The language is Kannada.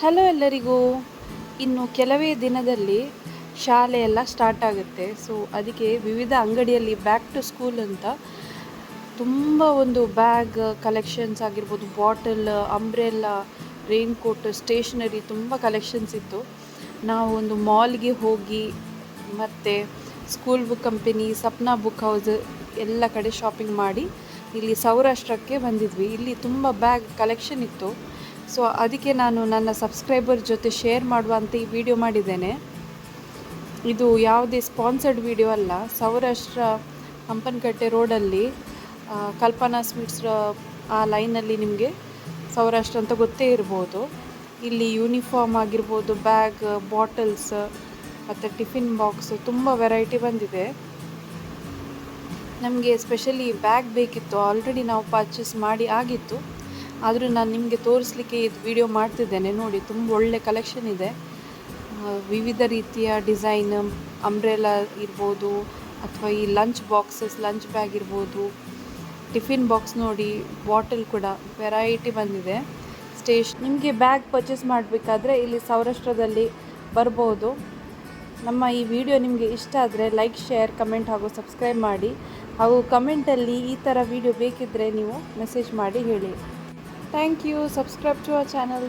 ಹಲೋ ಎಲ್ಲರಿಗೂ. ಇನ್ನು ಕೆಲವೇ ದಿನದಲ್ಲಿ ಶಾಲೆ ಎಲ್ಲ ಸ್ಟಾರ್ಟ್ ಆಗುತ್ತೆ. ಸೊ ಅದಕ್ಕೆ ವಿವಿಧ ಅಂಗಡಿಯಲ್ಲಿ ಬ್ಯಾಕ್ ಟು ಸ್ಕೂಲ್ ಅಂತ ತುಂಬ ಒಂದು ಬ್ಯಾಗ್ ಕಲೆಕ್ಷನ್ಸ್ ಆಗಿರ್ಬೋದು, bottle, umbrella, rain coat, stationery ತುಂಬ ಕಲೆಕ್ಷನ್ಸ್ ಇತ್ತು. ನಾವು ಒಂದು ಮಾಲ್ಗೆ ಹೋಗಿ ಮತ್ತು school book company, Sapna book house ಎಲ್ಲ ಕಡೆ ಶಾಪಿಂಗ್ ಮಾಡಿ ಇಲ್ಲಿ ಸೌರಾಷ್ಟ್ರಕ್ಕೆ ಬಂದಿದ್ವಿ. ಇಲ್ಲಿ ತುಂಬ ಬ್ಯಾಗ್ ಕಲೆಕ್ಷನ್ ಇತ್ತು. ಸೊ ಅದಕ್ಕೆ ನಾನು ನನ್ನ ಸಬ್ಸ್ಕ್ರೈಬರ್ ಜೊತೆ ಶೇರ್ ಮಾಡುವಂಥ ಈ ವಿಡಿಯೋ ಮಾಡಿದ್ದೇನೆ. ಇದು ಯಾವುದೇ ಸ್ಪಾನ್ಸರ್ಡ್ ವಿಡಿಯೋ ಅಲ್ಲ. ಸೌರಾಷ್ಟ್ರ ಹಂಪನಕಟ್ಟೆ ರೋಡಲ್ಲಿ ಕಲ್ಪನಾ ಸ್ವೀಟ್ಸ್ ಆ ಲೈನಲ್ಲಿ ನಿಮಗೆ ಸೌರಾಷ್ಟ್ರ ಅಂತ ಗೊತ್ತೇ ಇರ್ಬೋದು. ಇಲ್ಲಿ ಯೂನಿಫಾರ್ಮ್ ಆಗಿರ್ಬೋದು, ಬ್ಯಾಗ್, ಬಾಟಲ್ಸ್ ಮತ್ತು ಟಿಫಿನ್ ಬಾಕ್ಸ್ ತುಂಬ ವೆರೈಟಿ ಬಂದಿದೆ. ನಮಗೆ ಸ್ಪೆಷಲಿ ಬ್ಯಾಗ್ ಬೇಕಿತ್ತು. ಆಲ್ರೆಡಿ ನಾವು ಪರ್ಚೇಸ್ ಮಾಡಿ ಆಗಿತ್ತು, ಆದರೂ ನಾನು ನಿಮಗೆ ತೋರಿಸ್ಲಿಕ್ಕೆ ಇದು ವಿಡಿಯೋ ಮಾಡ್ತಿದ್ದೇನೆ. ನೋಡಿ, ತುಂಬ ಒಳ್ಳೆ ಕಲೆಕ್ಷನ್ ಇದೆ. ವಿವಿಧ ರೀತಿಯ ಡಿಸೈನ್ ಅಂಬ್ರೆಲಾ ಇರ್ಬೋದು, ಅಥವಾ ಈ ಲಂಚ್ ಬಾಕ್ಸಸ್, ಲಂಚ್ ಬ್ಯಾಗ್ ಇರ್ಬೋದು, ಟಿಫಿನ್ ಬಾಕ್ಸ್ ನೋಡಿ, ಬಾಟಲ್ ಕೂಡ ವೆರೈಟಿ ಬಂದಿದೆ. ನಿಮಗೆ ಬ್ಯಾಗ್ ಪರ್ಚೇಸ್ ಮಾಡಬೇಕಾದ್ರೆ ಇಲ್ಲಿ ಸೌರಾಷ್ಟ್ರದಲ್ಲಿ ಬರ್ಬೋದು. ನಮ್ಮ ಈ ವಿಡಿಯೋ ನಿಮಗೆ ಇಷ್ಟ ಆದರೆ ಲೈಕ್, ಶೇರ್, ಕಮೆಂಟ್ ಹಾಗೂ ಸಬ್ಸ್ಕ್ರೈಬ್ ಮಾಡಿ. ಹಾಗೂ ಕಮೆಂಟಲ್ಲಿ ಈ ಥರ ವಿಡಿಯೋ ಬೇಕಿದ್ದರೆ ನೀವು ಮೆಸೇಜ್ ಮಾಡಿ ಹೇಳಿ. Thank you. Subscribe to our channel.